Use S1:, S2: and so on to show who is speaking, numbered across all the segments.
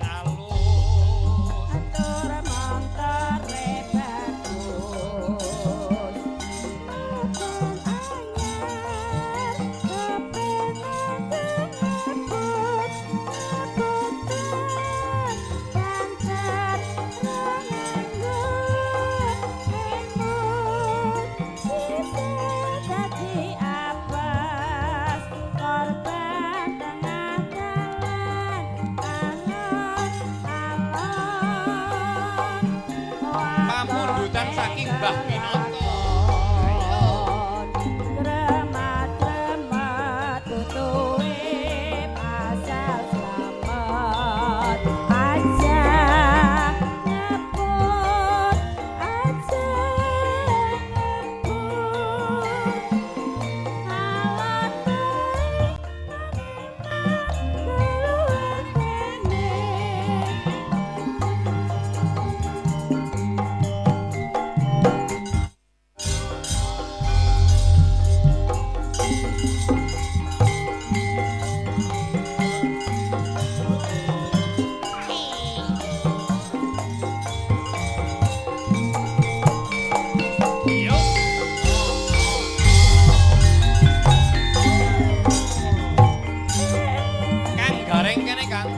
S1: alus
S2: atur montore bagus makan anyar kepengen ngebut ngebutan banter renganggo emut bisa dadi apes korban tengah jalan alon-alon
S1: pamundutan saking Mbah Pinata
S2: Gremat-gremat tutuwe pasal slamet aja ngebut aja ngebut alon keluar kene
S1: yo Kang gareng kene Kang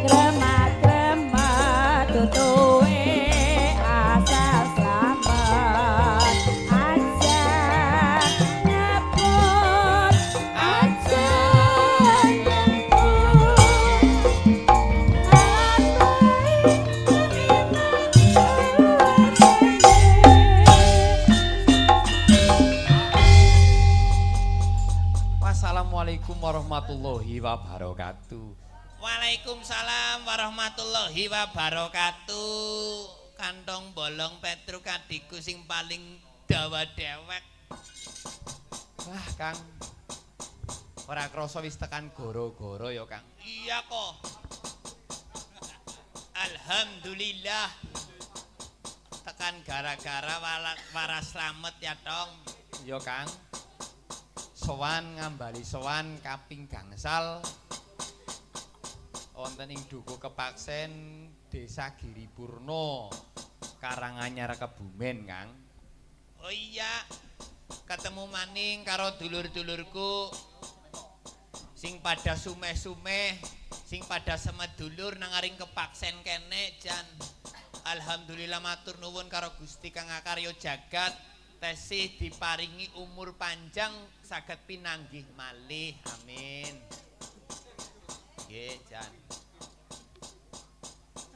S1: Gremat-gremat tutuwe asal slamet aja ngebut aja Wassalamualaikum warahmatullahi wabarakatuh.
S3: Waalaikumsalam warahmatullahi wabarakatuh. Kantong bolong Petruk adikku sing paling dawa dewek.
S1: Wah Kang ora krasa wis tekan goro-goro ya Kang.
S3: Iya kok. Alhamdulillah. Tekan gara-gara waras slamet ya tong.
S1: Ya Kang sowan ngambali sowan kaping gangsal wonten ing Dukuh Kepaksen Desa Giripurno Karanganyar Kebumen Kang.
S3: Oh iya. Ketemu maning karo dulur-dulurku sing pada sumeh-sumeh, sing pada semedulur nang aring Kepaksen kene jan. Alhamdulillah matur nuwun karo Gusti Kang Akarya Jagat tesih diparingi umur panjang saged pinanggih malih. Amin. Nggih, jan.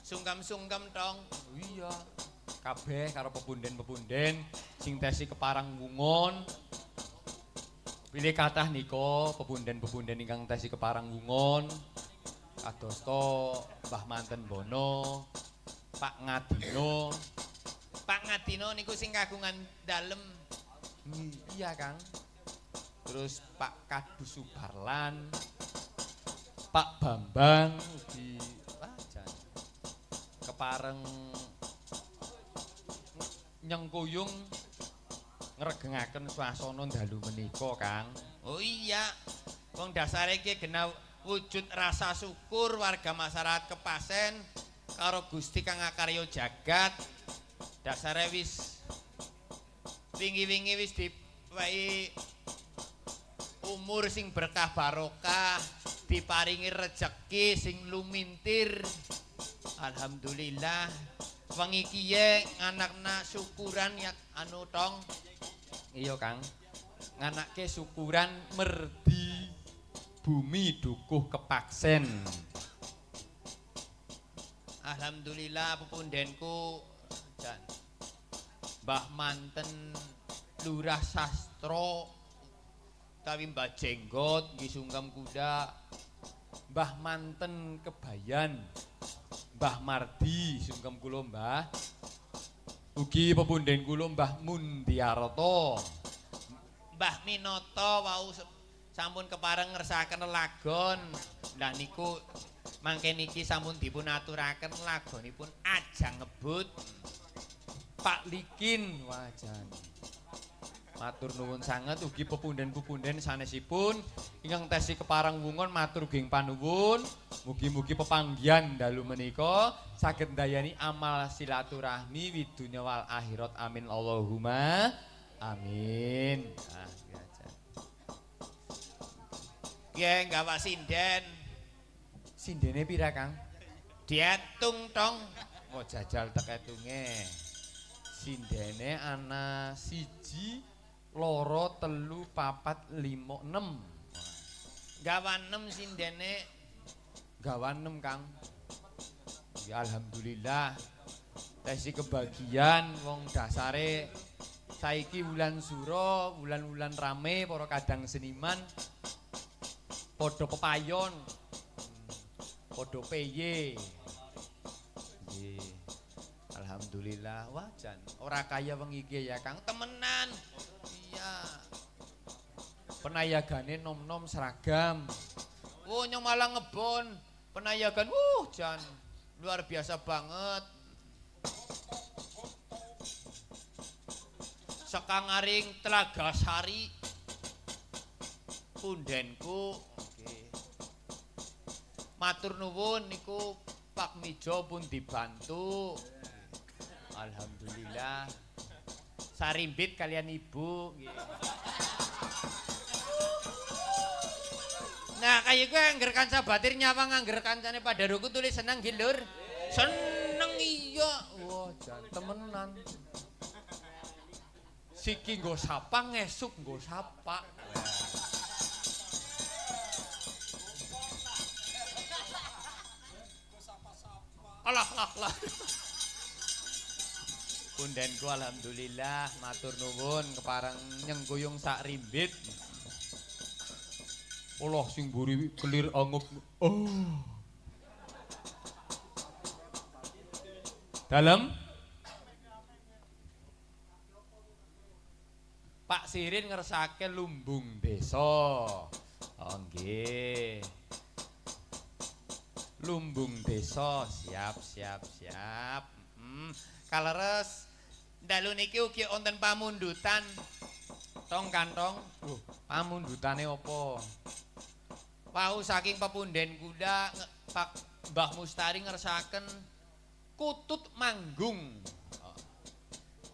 S3: Sungkem-sungkem tong.
S1: Oh iya kabeh karo pepunden-pepunden sing tesi keparang wungon. Pilih kathah nika pepunden-pepunden ingkang tesi keparang wungon. Kadosta Mbah Manten Bono, Pak Ngadino.
S3: Pak Ngadino niku sing kagungan dalem.
S1: Iya Kang. Terus Pak Kadu Subarlan, Pak Bambang di jan kepareng nyengkuyung ngregengaken swasana dalu menika Kang.
S3: Oh iya. Wong dasare iki genah wujud rasa syukur warga masyarakat Kepasen karo Gusti Kang Akarya Jagat. Dasare wis wingi-wingi wis diwehi umur sing berkah barokah, diparingi rejeki sing lumintir. Alhamdulillah. Wengi kiye anakna syukuran ya anu tong.
S1: Iya Kang. Nganakke syukuran merdi bumi Dukuh Kepaksen.
S3: Alhamdulillah pepundenku jan Mbah Manten Lurah Sastro utawi Mbah Jenggot nggih sungkem kuda Mbah Manten Kebayan Mbah Mardi sungkem kula Mbah ugi pepunden kula Mbah Mundiarto Mbah Minoto wau sampun kepareng ngersakaken lagon lah niku mangke niki sampun dipun aturaken lagonipun Ajang Ngebut Pak Likin wajan matur nuwun sanget ugi pepunden-pepunden sanesipun ingkang tesi keparang wungon matur geng panuwun mugi-mugi pepanggihan dalu menika saged ndayani amal silaturahmi widunya wal akhirat amin Allahumma amin. Ah ya gawa sinden. Sindene pira Kang? Diatung tong. Oh jajal teketunge. Sindene ana 1 loro 3 4 5 6. Gawa 6 sindene. Gawa 6 Kang. Ya alhamdulillah. Tesi kebagian wong dasare saiki wulan suro, wulan-wulan rame para kadang seniman padha pepayon. Padha peye. Nggih. Alhamdulillah wajan ora kaya wengi iki ya Kang temenan. Iya. Penayagane nom-nom seragam. Oh nyong malah ngebon. Penayagan jan luar biasa banget. Sekangaring Telaga Sari. Pundenku matur nuwun niku Pak Mijo pun dibantu. Alhamdulillah. Sarimbit kalian Ibu nggih. Nah, kaya gue angger kanca batir nyawang angger kancane pada ruku tulis seneng nggih Lur. Seneng iya. Wah, jan temenan. Siki nggo sapa ngesuk nggo sapa. Allah. Pundenku alhamdulillah matur nuwun kepareng nyengguyung sak rimbit. Allah sing mburi kelir angup. Oh. Dalem Pak Sirin ngersake lumbung desa. Oh nggih. Lumbung desa siap. Kaleres dalu niki ugi wonten pamundutan. Tong kantong. Pamundutane apa? Wau saking pepunden kuda Pak Mbah Mustari ngersaken kutut manggung.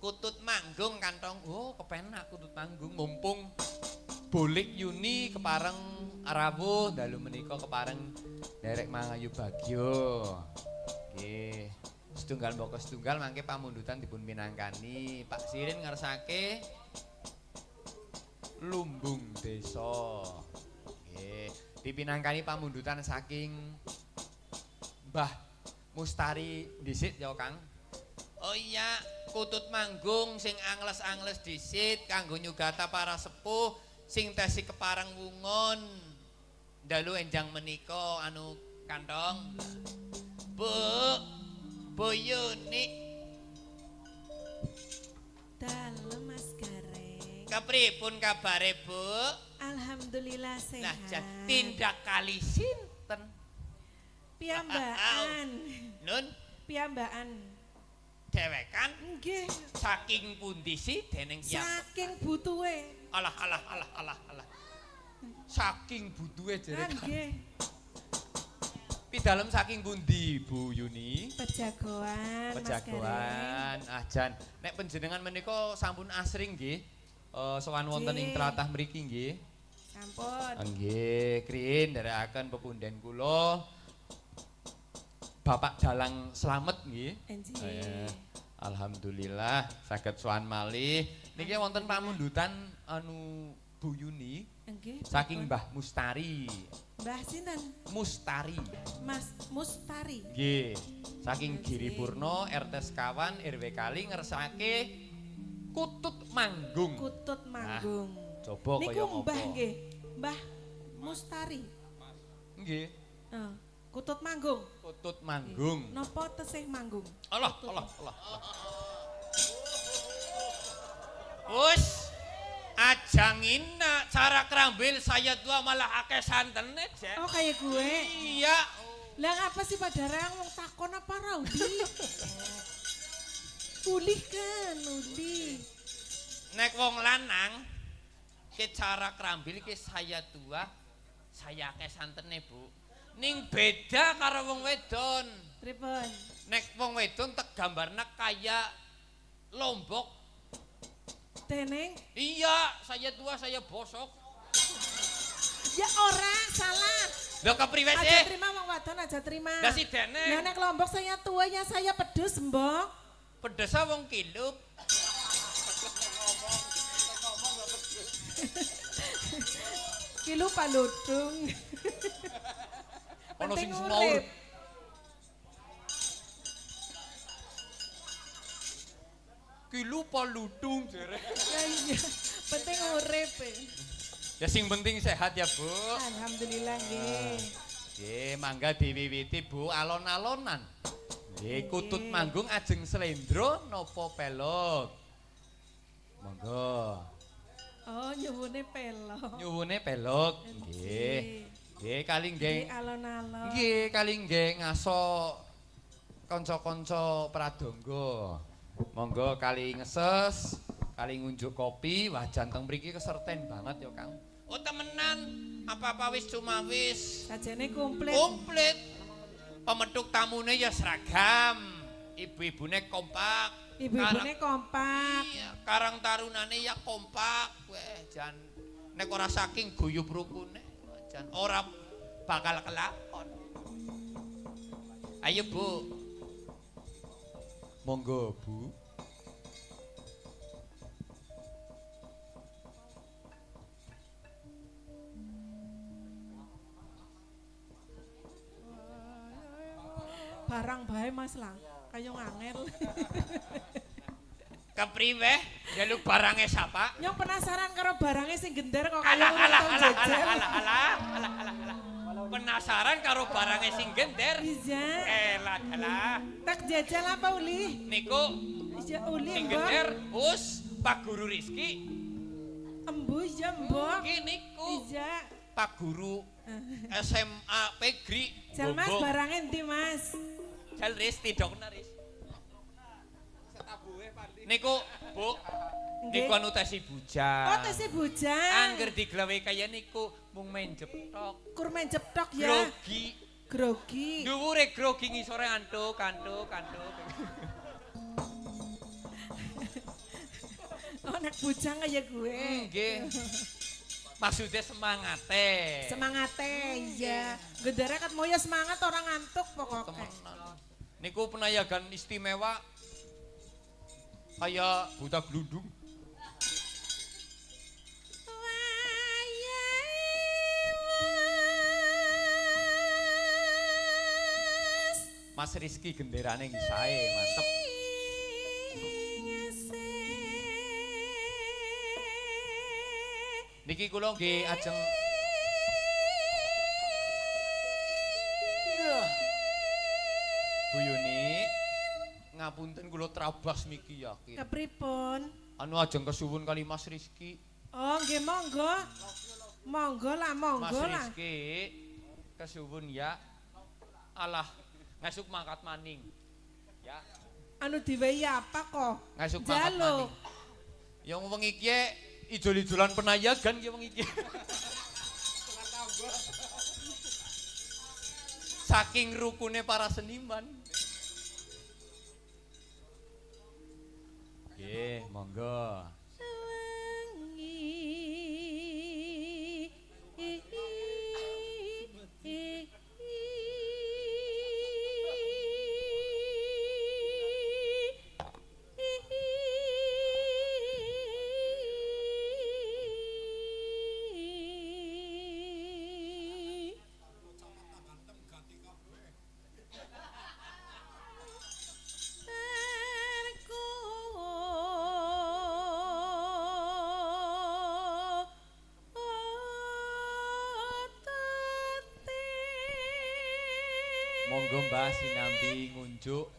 S3: Kutut manggung kantong. Oh, kepenak kutut manggung mumpung Bolik Yuni kepareng rawuh dalu menika kepareng derek mangayu bagyo. Nggih. Setunggal mboko setunggal mangke pamundutan dipun pinangkani. Pak Sirin ngersake lumbung desa. Nggih. Dipinangkani pamundutan saking Mbah Mustari dhisik ya Kang. Oh iya, kutut manggung sing angles-angles dhisik kanggo nyugata para sepuh sing tesi keparang wungon dalu enjang menika anu kantong Bu Yuni
S4: dalem Mas Gareng
S3: kepripun kabare Bu?
S4: Alhamdulillah
S3: Nah
S4: sehat.
S3: tindak kali sinten
S4: Piyambakan
S3: Nun
S4: piyambakan
S3: dewekan
S4: nggih
S3: saking pundi sih dening tiyang
S4: saking butuhe
S3: alah saking butuhe jere
S4: nggih
S3: pidalem saking pundi Bu Yuni?
S4: Pejagoan Mas
S3: Pejagoan ajan nek panjenengan menika sampun asring nggih sowan wonten ing tlatah mriki nggih
S4: sampun
S3: nggih krin nderekaken pepunden kula Bapak Dalang Slamet nggih Alhamdulillah saged sowan malih niki wonten pamundutan anu
S1: Bu Yuni
S4: Nggih.
S1: saking
S4: pripun?
S1: Mbah Mustari.
S4: Mbah sinten?
S1: Mustari.
S4: Mas Mustari.
S1: Nggih. Saking Giripurno RT Sekawan RW Kali ngersake Kutut Manggung.
S4: Kutut Manggung.
S1: Coba kaya
S4: Niku
S1: ngopo.
S4: Mbah nggih. Mbah Mustari.
S1: Nggih.
S4: Heeh. Kutut Manggung.
S1: Kutut Manggung.
S4: Napa tesih manggung?
S1: Allah.
S3: Wus ajangin cara kerambil saya tua malah akeh santene, Jek.
S4: Oh kayak gue.
S3: Iya.
S4: Lah ngapa sih pada rang wong takon apa Raudi? Ulih kan, ulih.
S3: Nek wong lanang ke cara kerambil ke saya tua, saya akeh santene, Bu. Ning beda karo wong wedon.
S4: Pripun?
S3: Nek wong wedon tek gambarna kaya lombok.
S4: Teneng?
S3: Iya, saya tua, saya bosok.
S4: Ya ora, salah.
S3: Lho kepriwe
S4: Aja
S3: sih?
S4: terima wong wadon aja terima.
S3: Lah si dene
S4: Lah nek Lombok saya tua ya saya pedus, Mbok.
S3: pedesa wong kilup.
S4: Kilu paludung.
S1: Ono sing
S4: Penting
S1: semaur.
S4: urip.
S1: Ki lupa ludung jere.
S4: Ya iya, penting urip.
S1: Ya sing penting sehat ya, Bu.
S4: Alhamdulillah nggih.
S1: Nggih, mangga diwiwiti Bu alon-alonan. Nggih, Kutut
S4: Nggih.
S1: Manggung ajeng slendro napa pelog. Monggo.
S4: Oh, nyuwune pelok.
S1: Nyuwune pelog. Nggih. Nggih, kali nggih.
S4: Nggih alon-alon.
S1: Nggih, kali nggih ngaso kanca-kanca pradonga. Monggo kali ngeses, kali ngunjuk kopi, wah janteng mriki keserten banget ya, Kang.
S3: Oh temenan, apa-apa wis cuma wis.
S4: Sajane komplit.
S3: Komplit. Pemethuk tamune ya seragam. Ibu-ibune kompak.
S4: Ibu-ibune kompak.
S3: Iya, karang tarunane ya kompak. Weh, jan nek ora saking guyub rukune, jan ora bakal kelakon. Ayo, Bu.
S1: Monggo, Bu.
S4: Barang bae Mas lah. Kayak ngangel.
S3: Kepriwe? Jaluk barange sapa?
S4: Nyong penasaran karo barangnya sing gender kok kayak
S3: Alah,
S4: urung
S3: alah,
S4: tau
S3: alah,
S4: jajal.
S3: alah. Penasaran karo barange sing gender?
S4: Iya.
S3: Alah.
S4: Tak jajal apa uli?
S3: Niku
S4: Iya uli
S3: sing
S4: mbok.
S3: gender us Pak Guru Rizki.
S4: Embu iya mbok.
S3: Iki niku
S4: Iya.
S3: Pak Guru SMA Pegri.
S4: Jal Mas
S3: Bombong.
S4: barangnya ndi Mas?
S3: Jal Riz tidokna Riz. Niku Bu,
S4: Nggih.
S3: niku anu tesi
S4: Oh
S3: bujang.
S4: tesi bujang.
S3: Angger diglawe kaya niku mung main jeptok.
S4: Kurmen jeptok ya.
S3: Grogi.
S4: Grogi.
S3: Dhuwure grogi ngisore antuk.
S4: Oh nek bujang kayak gue.
S3: Nggih. Maksudnya semangate.
S4: Semangate iya. Gendera kat moyo semangat orang ngantuk pokoknya.
S3: Temenan. Niku penayagan istimewa kayak buta glundung. Mas Rizky genderane ngisae, mantep. Niki kula nggih ajeng Bu Yuni, ngapunten kula trabas niki yakin.
S4: Kepripun?
S3: Anu ajeng kesuwun kali Mas Rizky.
S4: Oh nggih monggo. Monggo lah,
S3: Mas
S4: monggo lah.
S3: Rizky kesuwun ya. Alah, ngasuk mangkat maning. Ya,
S4: Anu diwehi apa kok?
S3: ngasuk mangkat
S4: Jalo.
S3: maning. Yang wengi iki ijol-ijolan penayagan ki wengi iki. Saking rukune para seniman.
S1: Nggih, monggo. Monggo Mbah sinambi ngunjuk.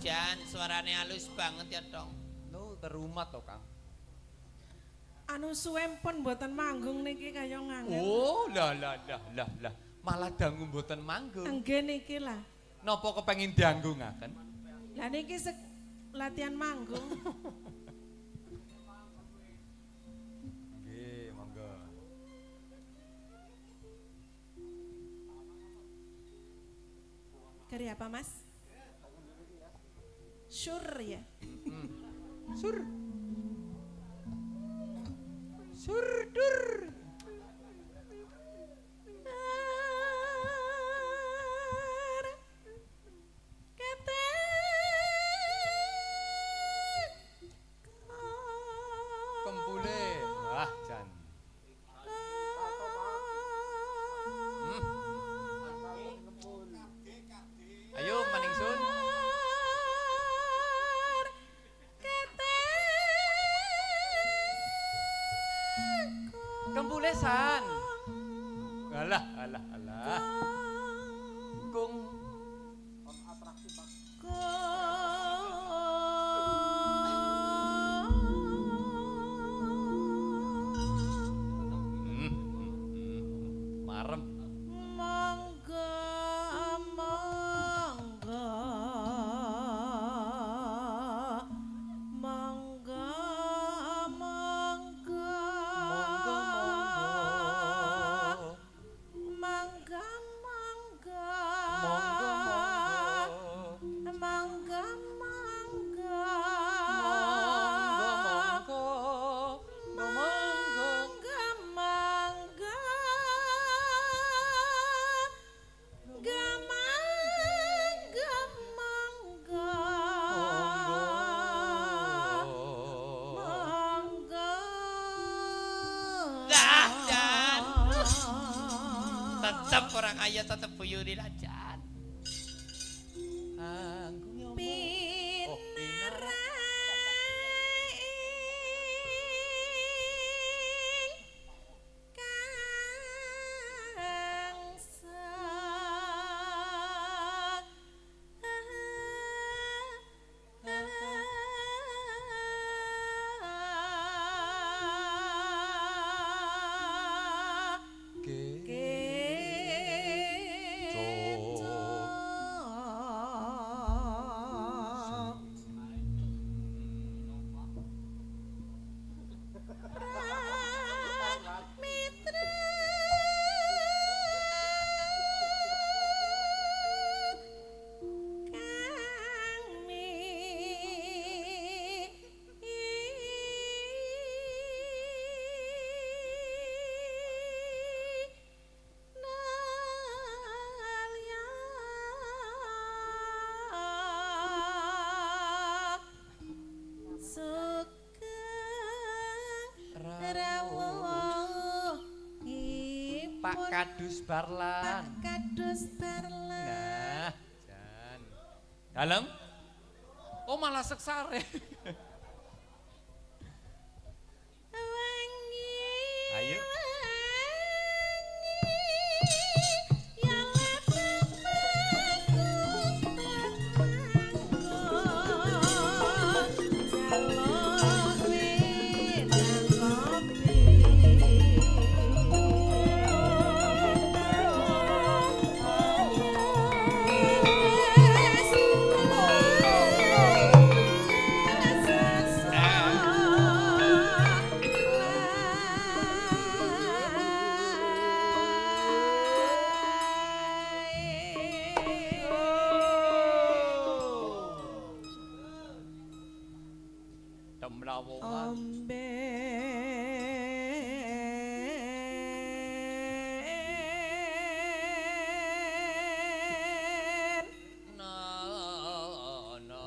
S3: Jan, suarane halus banget ya dong.
S1: No, terumat to, Kang.
S4: Anu suwe pun mboten manggung niki kaya ngangen.
S1: Oh, lah. Malah dangu mboten manggung.
S4: Nggih niki lah.
S1: Napa kepengin dianggungaken?
S4: Lah niki latihan manggung.
S1: Nggih, monggo.
S4: Kari apa, Mas? Sur ya.
S1: Sur. Surdur. Kempule. Wah, Jan. Ayo Maningsun. Kempulesan. Alah. Kung marem.
S4: Monggo
S3: Tetep orang kaya tetep buyuri lah Jan.
S1: Anggung nyomo. Oh, Pak Kadus Barlan. Nah, Jan. Dalem? Oh malah seksare. Ayo. Dalem lawungan.
S4: Omben
S3: Na na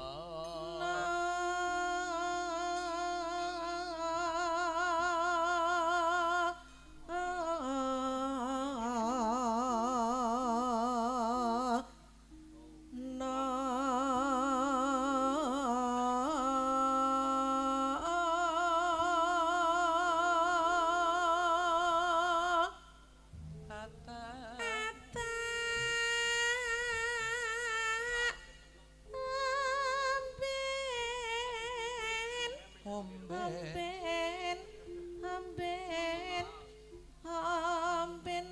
S4: Omben, omben, omben,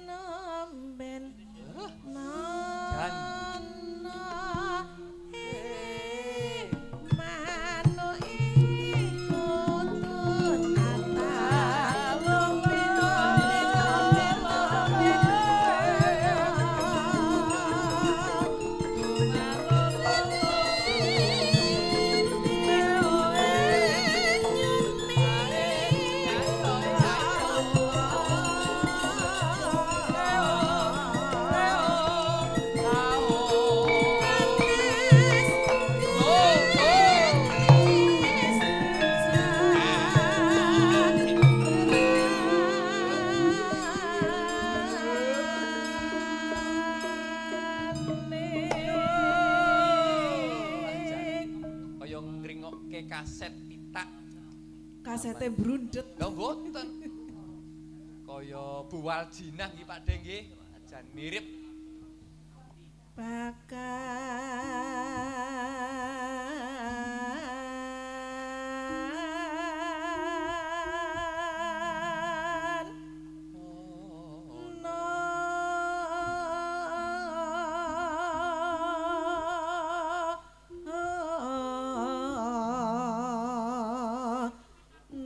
S4: omben,
S1: Jan.
S4: manuk iku tunata. Omben, omben,
S1: Kaya ngringokke kaset pitak.
S4: Kasete brundet.
S1: Lha mboten. Kaya buwal jinah nggih Pak De nggih. Jan mirip.
S4: Pakan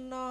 S4: no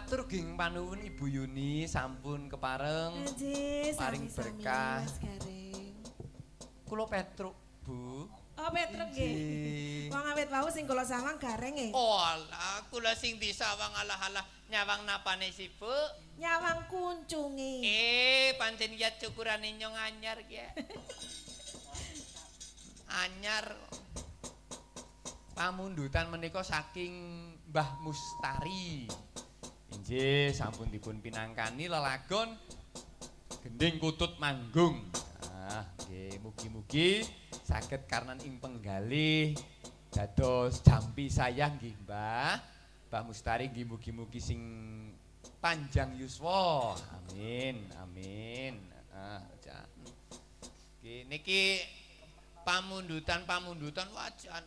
S1: Matur ging panuwun Ibu Yuni sampun kepareng
S4: Nggih,
S1: paring
S4: sami-sami,
S1: berkah.
S4: Mas Gareng.
S1: Kula Petruk, Bu.
S4: Oh, Petruk nggih.
S1: Nggih.
S4: Wong awet wau sing kula sawang Gareng nggih.
S3: Oh alah, kula sing disawang alah-alah nyawang napane si Bu.
S4: Nyawang kuncunge.
S3: Pancen ya cukurane nyong anyar ki. Anyar.
S1: Pamundutan menika saking Mbah Mustari. Inggih sampun dipun pinangkani lelagon Gending Kutut Manggung. Nah, nggih mugi-mugi saged karnan ing penggalih dados jampi sayang nggih Mbah. Mbah Mustari nggih mugi-mugi sing panjang yuswa. Amin, amin. Jan.
S3: Nggih niki pamundutan wajan.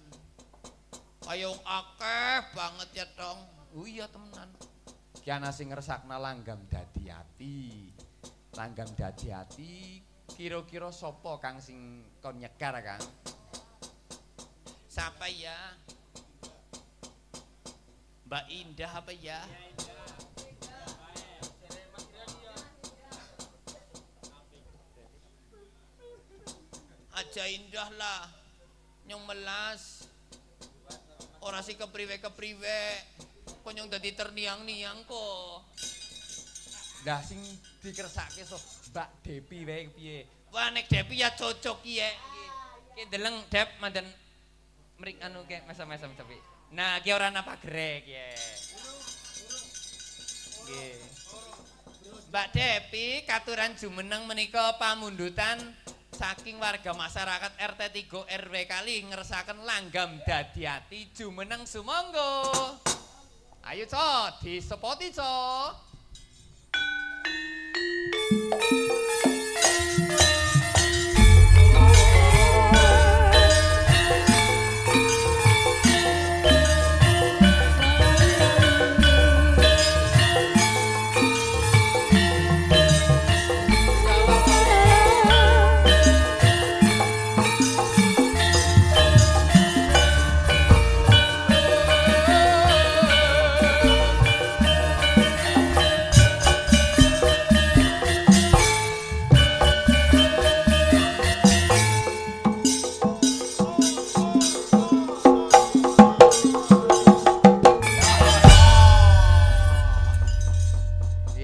S3: Kaya akeh banget ya dong.
S1: Oh iya temenan. Ki ana sing ngresakna langgam dadi ati. Langgam dadi ati kira-kira sapa Kang sing kon nyekar Kang?
S3: Siapa ya? Mbak Indah apa ya? Aja Indah lah. Nyong melas. Ora si kepriwe-kepriwe. Kok nyong dadi terniang-niang kok.
S1: Lah sing dikersake so Mbak Depi wae piye?
S3: Wah nek Depi ya cocok ki ya. Ki deleng Dep manten mrik anu ke mesem-mesem tapi. Nah ki ora napa grek ya. Nggih. Mbak Depi katuran jumeneng menika pamundutan saking warga masyarakat RT 3 RW kali ngeresaken langgam dadi ati jumeneng sumangga. Ayo Co, disepoti Co.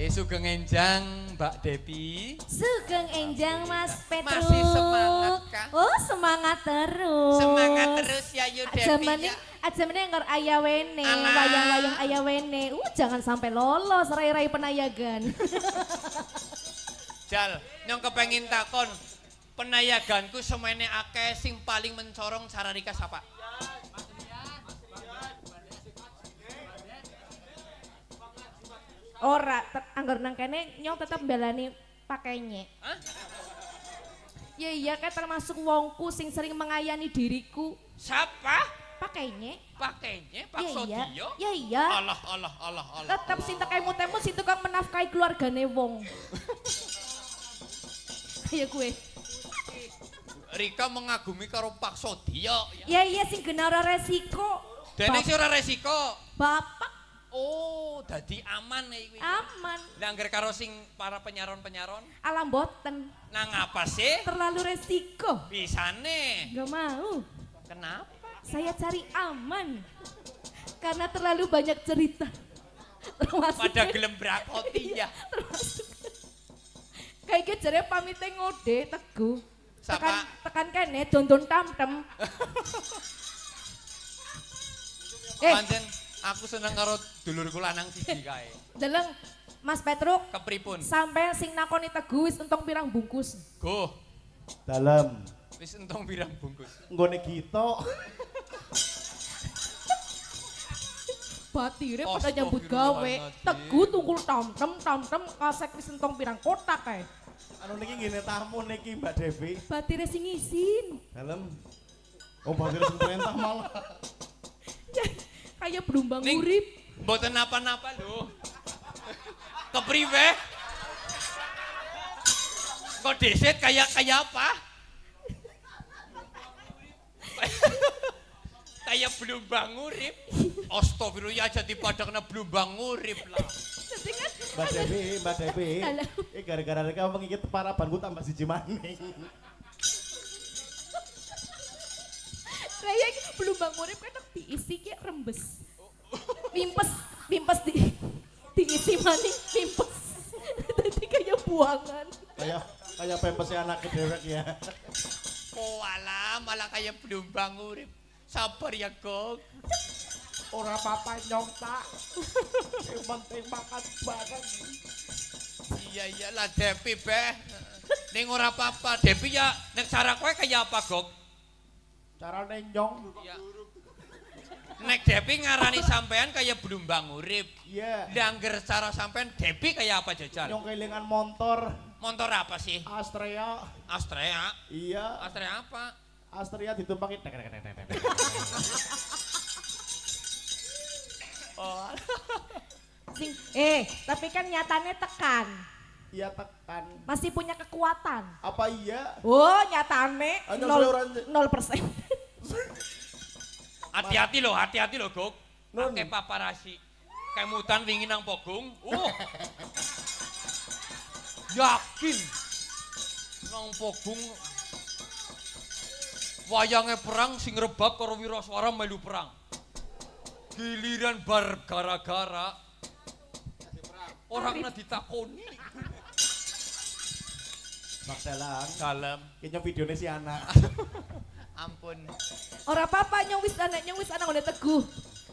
S1: Sugeng enjang Mbak Depi.
S2: Sugeng enjang Mas Petruk.
S3: Masih semangat kah?
S2: Oh, semangat terus.
S3: Semangat terus ya Yu Depi ya.
S2: Aja meneh ngor aya wene,
S3: Alah.
S2: wayang-wayang aya wene. Jangan sampai lolos rai-rai penayagan.
S3: Jal, nyong kepengin takon penayaganku semene akeh sing paling mencorong Sararika sapa?
S2: Ora, anggar nang kene nyong tetep mbelani pakainya.
S3: Hah?
S2: Ya iya kan termasuk wongku sing sering mengayani diriku.
S3: Siapa?
S2: Pakainya.
S3: Pakainya Pak
S2: Ya iya.
S3: Sodio?
S2: Ya iya.
S3: Allah.
S2: Tetep sing tekemu-temu sing tukang menafkahi keluargane wong. Kayak gue.
S3: Rika mengagumi karo Pak Sodio.
S2: Ya iya sing genara resiko.
S3: Dene sing ora resiko.
S2: Bapak
S3: Oh, dadi aman iki.
S2: aman.
S3: Lah angger karo sing para penyaron-penyaron
S2: Alam boten.
S3: nang apa sih?
S2: Terlalu resiko.
S3: Bisane.
S2: Gak mau.
S3: Kenapa?
S2: Saya cari aman. Karena terlalu banyak cerita. Termasuk
S3: Pada gelem brakoti ya.
S2: termasuk kayak gitu jare pamite ngode teguh.
S3: Sapa?
S2: Tekan kene dondon tamtem.
S3: Pancen aku seneng karo dulurku lanang siji kae.
S2: Deleng Mas Petruk
S3: Kepripun?
S2: sampai sing nakoni teguh wis entong pirang bungkus.
S3: Go.
S5: Dalem
S3: Wis entong pirang bungkus.
S5: nggone kita
S2: Batire pada nyambut gawe.
S3: Astagfirullahaladzim.
S2: Teguh tungkul tamtem kasek wis entong pirang kotak kae.
S5: anu niki ngene tamu niki Mbak Devi.
S2: Batire sing isin.
S5: Dalem. Oh, batir sing perintah malah.
S2: Kayak berumbang
S3: Ning,
S2: urip.
S3: mboten napa-napa lho. Kepriwe? Kok deset kayak apa? Kayak blumbang urip. Astagfirullah jadi padakna blumbang urip lah.
S5: Mbak Devi.
S2: Halo.
S5: Gara-gara mereka mengikut parabanku tambah siji maning.
S2: Raya iki belumbang urip kan diisi ki rembes. Pimpes diisi maning pimpes. Dadi kayak buangan.
S5: Kayak pempesnya anak dewek ya.
S3: Oh alah, malah kayak belumbang urip. Sabar ya, Gok.
S5: Ora apa-apa nyong tak. Yang penting makan bareng.
S3: Iya lah Depi beh. Ning ora apa-apa, Depi ya nek cara kowe kaya apa, Gok?
S5: Carane nyong.
S3: Iya. Nek Depi ngarani sampean kaya belumbang urip.
S5: Iya.
S3: Langger cara sampean Depi kaya apa jajan?
S5: Nyong kelingan motor
S3: Motor apa sih?
S5: Astrea.
S3: Astrea.
S5: Iya.
S3: Astrea apa?
S5: Astrea ditumpangi.
S3: Oh.
S2: Tapi kan nyatanya tekan.
S5: Iya tekan.
S2: Masih punya kekuatan.
S5: Apa iya?
S2: Oh, nyatane
S5: Hanya seluruhan
S2: 0%.
S3: Hati-hati loh, Gok.
S5: Nun.
S3: Akeh paparasi. Kemutan wingi nang Pogung. Yakin. Nang Pogung. Wayange perang sing rebab karo Wiraswara melu perang. Giliran bar gara-gara orang na ditakoni.
S5: Mak dalang.
S3: Dalam.
S5: Kayaknya videonya si anak.
S3: Ampun.
S2: Ora apa-apa nyong wis ana ngene teguh.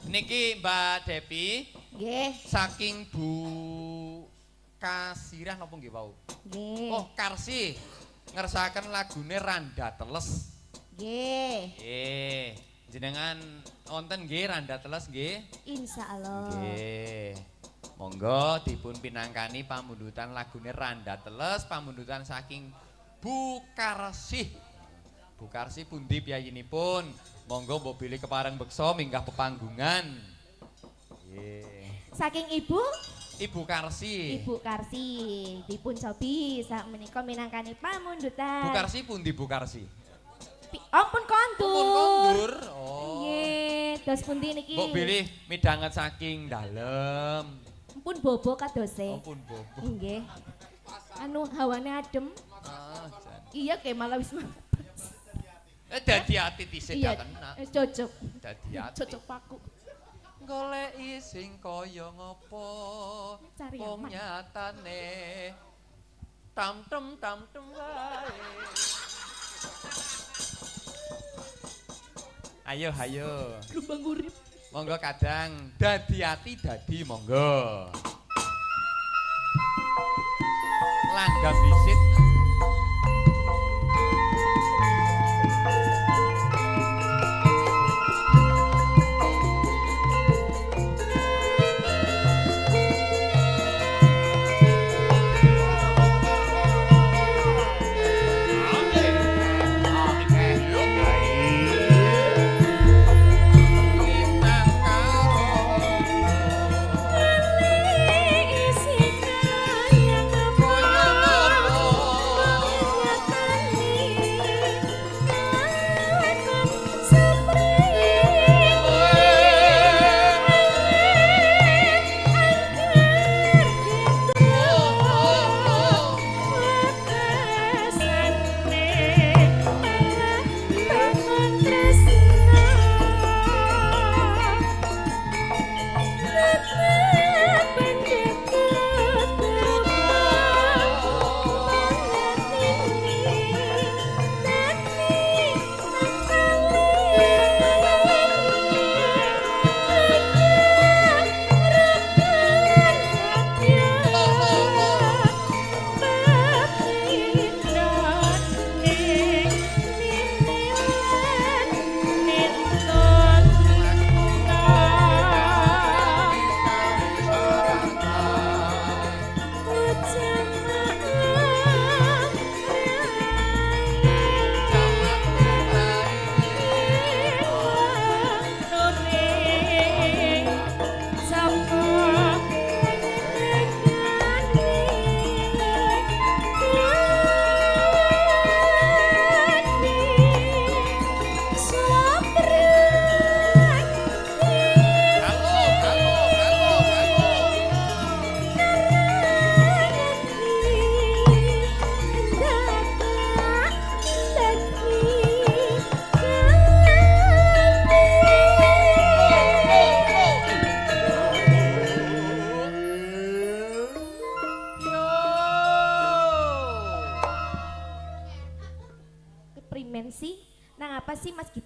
S3: Niki Mbak Depi
S2: Nggih,
S3: saking Bu Kasirah napa nggih wau?
S2: nggih.
S3: Oh, Karsi ngersakaken lagune Randa Teles.
S2: Nggih.
S3: Jenengan wonten nggih Randa Teles nggih?
S2: Insyaallah.
S3: Nggih. Monggo dipun pinangkani pamundutan lagune Randa Teles, pamundutan saking Bu Karsi. Bu Karsi pundi piyayinipun? Monggo mbok bilih kepareng beksa minggah pepanggungan. Nggih.
S2: Saking Ibu
S3: Ibu Karsi.
S2: Ibu Karsi dipun cobi sak menika minangkani pamundutan.
S3: Bu Karsi pundi Bu Karsi?
S2: Ampun kondur.
S3: Ampun kondur. Oh.
S2: Nggih, dos pundi niki?
S3: Mbok bilih midanget saking dalem.
S2: Ampun bobo kadose.
S3: Ampun bobo.
S2: Nggih. Anu hawane adem.
S3: Ah, jan.
S2: Iya kayak malah wis
S3: Dadi ati dhisik
S2: iya,
S3: gak kena.
S2: cocok.
S3: Dadi ati.
S2: Cocok paku.
S3: Goleki sing kaya ngopo
S2: Cari
S3: wong
S2: aman.
S3: nyatane tam-tem wae. Ayo.
S2: Lubang urip.
S3: Monggo kadang dadi ati dadi monggo. Langgam disit.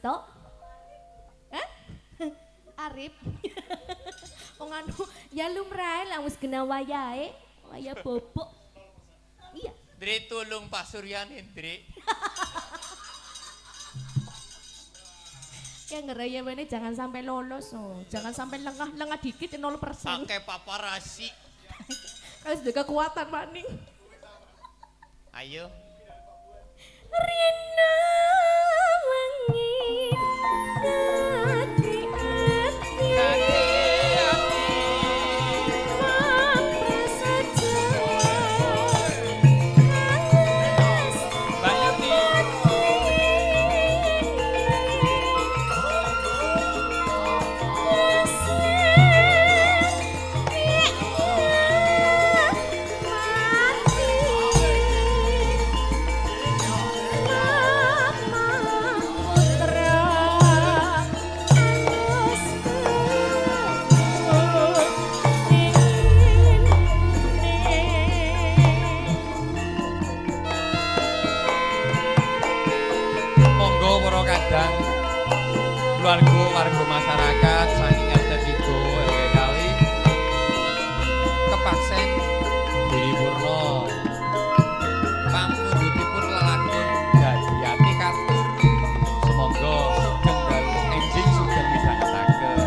S2: tok. Hah? Arif. Wong anu ya lumrahe lah wis kena wayahe. Waya bobok. Iya.
S3: Dri tulung Pak Suryani, Dri.
S2: Ya ngeraya mana jangan sampai lolos, oh. Jangan sampai lengah dikit 0%.
S3: Pakai paparasi.
S2: Kau sudah kekuatan maning.
S3: Ayo.
S2: Rina wengi dadi ati.
S3: Warga masyarakat saking RT 3 RW kali kepaksen Budi Purno pamundhutipun lelakon dadi ati katur semoga sugeng dalu enjing sugeng midhangetaken.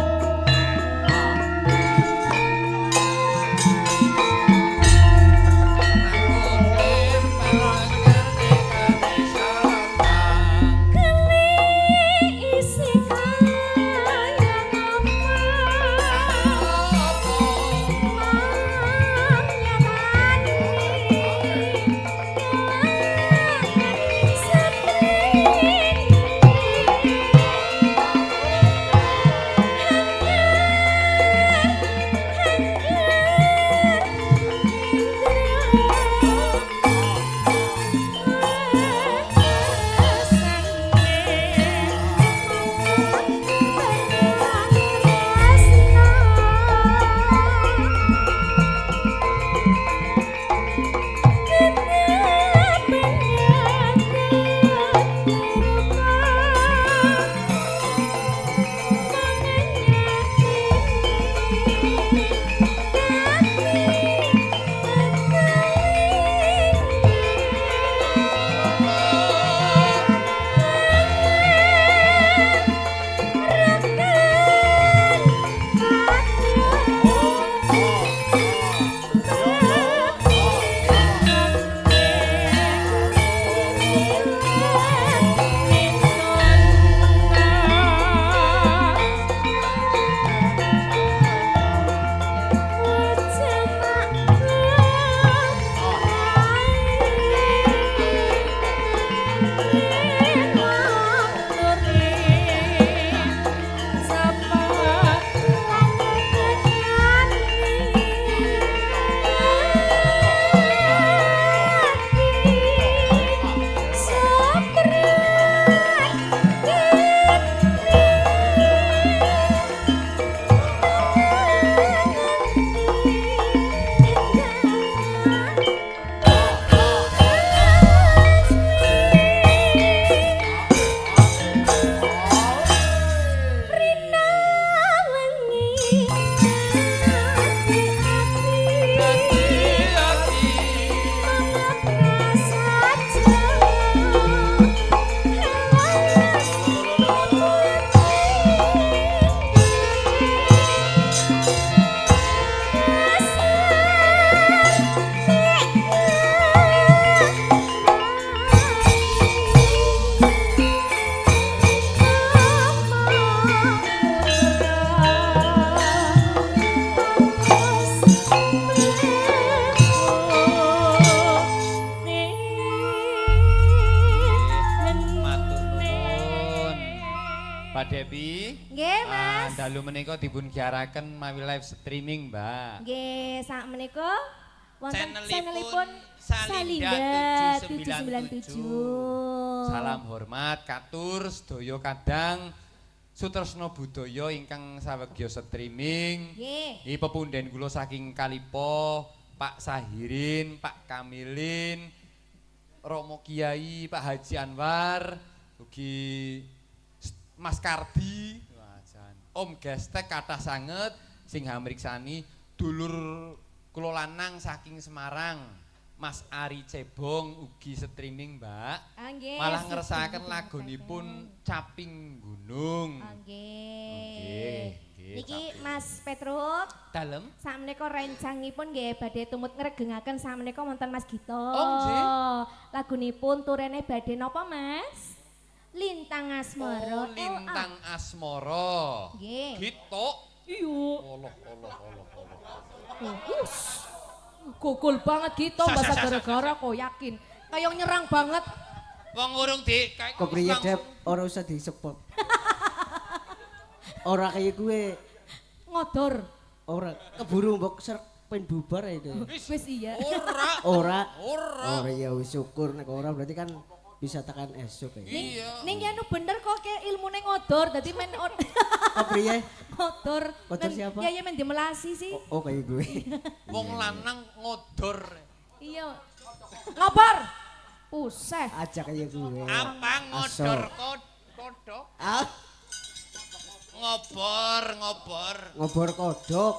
S3: Dalu menika dipun giaraken mawi live streaming, Mbak.
S2: Nggih, sak menika wonten
S3: channelipun
S2: Salinda 797.
S3: Salam hormat katur sedaya kadang sutresna budaya ingkang sawegya streaming.
S2: Nggih.
S3: Iki pepundhen kula saking Kalipo, Pak Sahirin, Pak Kamilin, Romo Kiai, Pak Haji Anwar, ugi
S1: Mas Kardi, wajan. Om Gestek kathah sanget sing hamriksani dulur kula lanang saking Semarang. Mas Ari Cebong ugi streaming, Mbak.
S2: Nggih.
S1: Malah ngersakaken lagunipun Caping Gunung.
S2: Nggih.
S1: Nggih,
S2: Niki
S1: Caping.
S2: Mas Petruk,
S1: Dalem.
S2: sakmenika rencangipun nggih badhe tumut ngregengaken sakmenika wonten Mas Gito.
S1: Oh, nggih.
S2: Lagunipun turene badhe napa, Mas? Lintang Asmara.
S1: Oh, Lintang Asmara.
S2: Nggih.
S1: Gitu.
S2: Iya.
S1: Allah.
S2: Gogol banget gitu bahasa gara-gara kok yakin. Kayak nyerang banget.
S3: Wong urung di
S5: Kepriye Dep, ora usah disebut. Ora kaya gue,
S2: Ngodor.
S5: ora keburu mbok serk pen bubar itu.
S2: Wis iya.
S3: ora.
S5: Ora ya wis syukur nek ora berarti kan bisa tekan esuk ya.
S3: Iya.
S2: Ning anu bener kok kayak ilmune ngodor dadi men
S5: Kepriye?
S2: ngodor.
S5: Ngodor
S2: Men-
S5: siapa?
S2: Ya men dimelasi sih.
S5: Oh kayak gue.
S3: Wong lanang ngodor.
S2: Iya. Ngobor. Puseh.
S5: Ajak kayak gue.
S3: Apa ngodor kodok?
S5: Ah, ngobor kodok.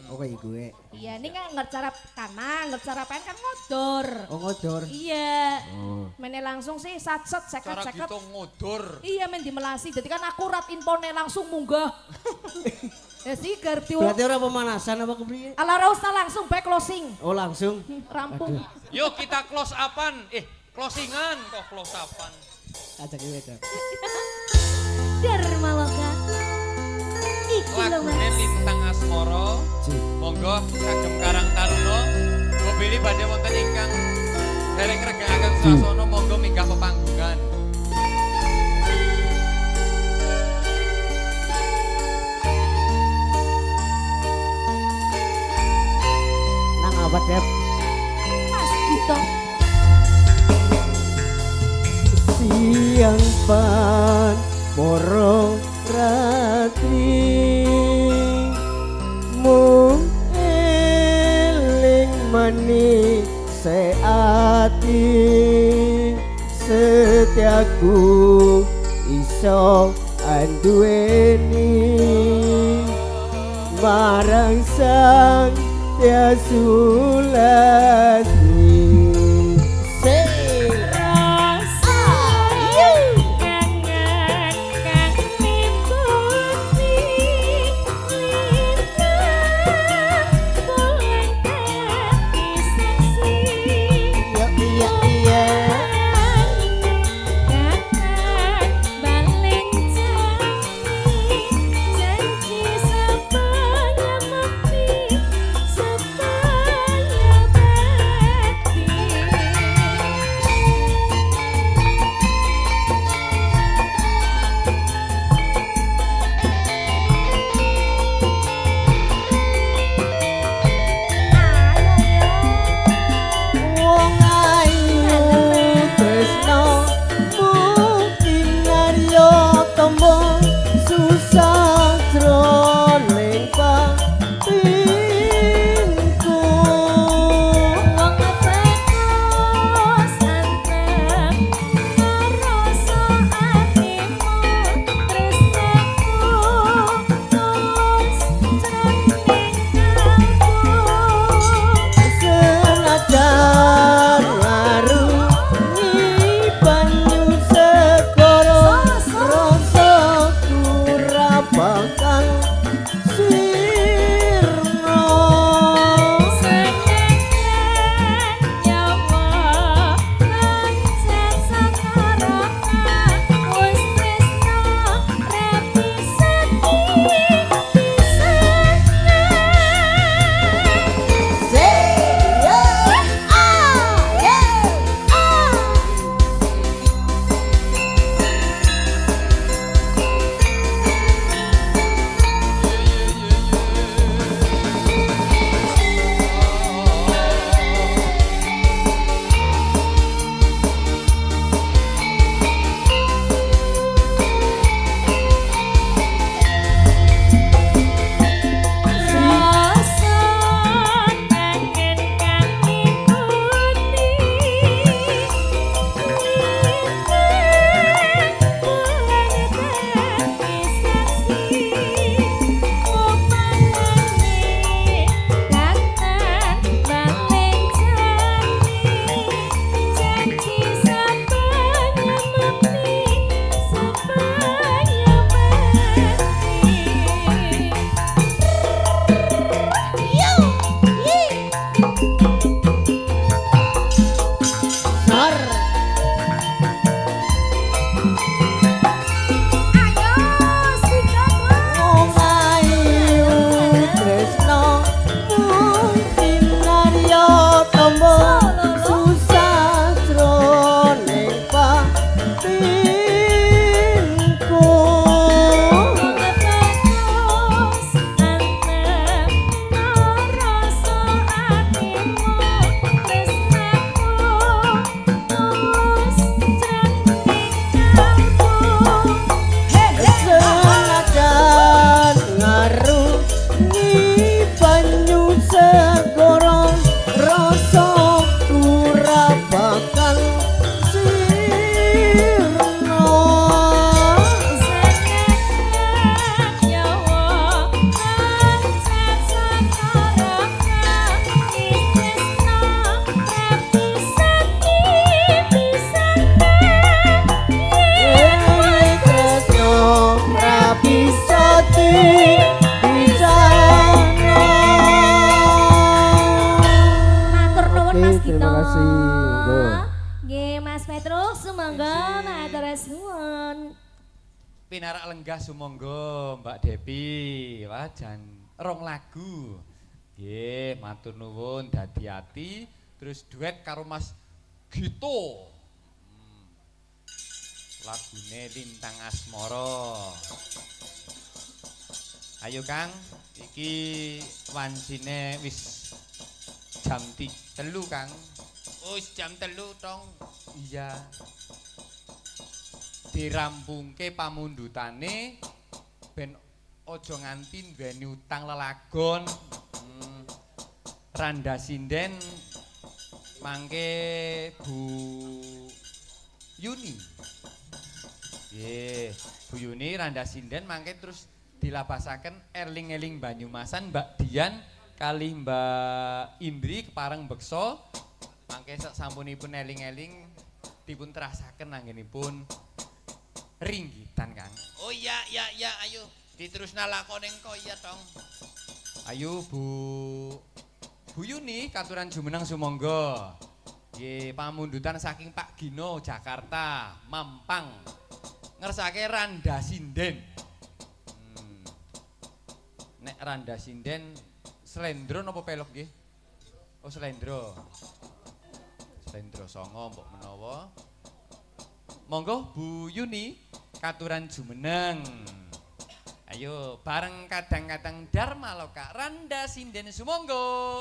S5: Oh kayak gue.
S2: Iya, ini kan ngercara kanan, ngercara pen kan ngodor.
S5: Oh ngodor.
S2: Iya.
S5: Oh.
S2: Mene langsung sih satset
S1: Cara
S2: seket-seket.
S1: gitu ngodor.
S2: Iya men dimelasi, jadi kan akurat infone langsung munggah. Ya sih gerti.
S5: Berarti ora pemanasan apa kepriye?
S2: Ala Rausta langsung back closing.
S5: Oh langsung.
S2: Rampung.
S3: Yuk kita close upan. Closingan kok close upan.
S5: Ajak gue Dep.
S2: Dharma Loka. Iki lho
S3: Lagune
S2: Mas.
S3: Lintang Asmara. Monggo kagem Karang Taruna. Mobil badhe wonten ingkang dereng ngregengaken swasana monggo minggah pepanggungan.
S5: Nang apa Dep?
S2: Mas Gito.
S5: Siang pan moro ratri mung eling mani seati setiaku iso anduweni marang sang tiasulasmi
S6: banyu segoro rasa ora bakal sirna
S2: Matur nuwun Mas Gito.
S6: terima kasih. Monggo.
S2: Nggih Mas Petruk sumangga matur suwun.
S1: Pinarak lenggah sumangga Mbak Depi. Wajan rong lagu. Nggih, matur nuwun dadi ati terus duet karo Mas Gito. Lagune Lintang Asmara. Ayo Kang, iki wancine wis jam 3 Kang.
S3: Wis jam 3 tong.
S1: Iya. Dirampungke pamundutane ben aja nganti nduweni utang lelagon. Randa sinden mangke Bu Yuni. Nggih, Bu Yuni randa sinden mangke terus dilabasaken eling-eling Banyumasan Mbak Dian kali Mbak Indri kepareng beksa mangke sampunipun eling-eling dipun terasaken anggenipun ringgitan Kang.
S3: Oh iya ayo diterusna lakone engko iya tong.
S1: Ayo Bu Yuni katuran jumeneng sumangga. Nggih pamundutan saking Pak Gino Jakarta Mampang ngersake randa sinden. Nek randa sinden slendro napa pelok nggih? Oh slendro. Slendro songo mbok menawa. Monggo Bu Yuni katuran jumeneng. Ayo bareng kadang-kadang Dharma Loka randa sinden sumangga.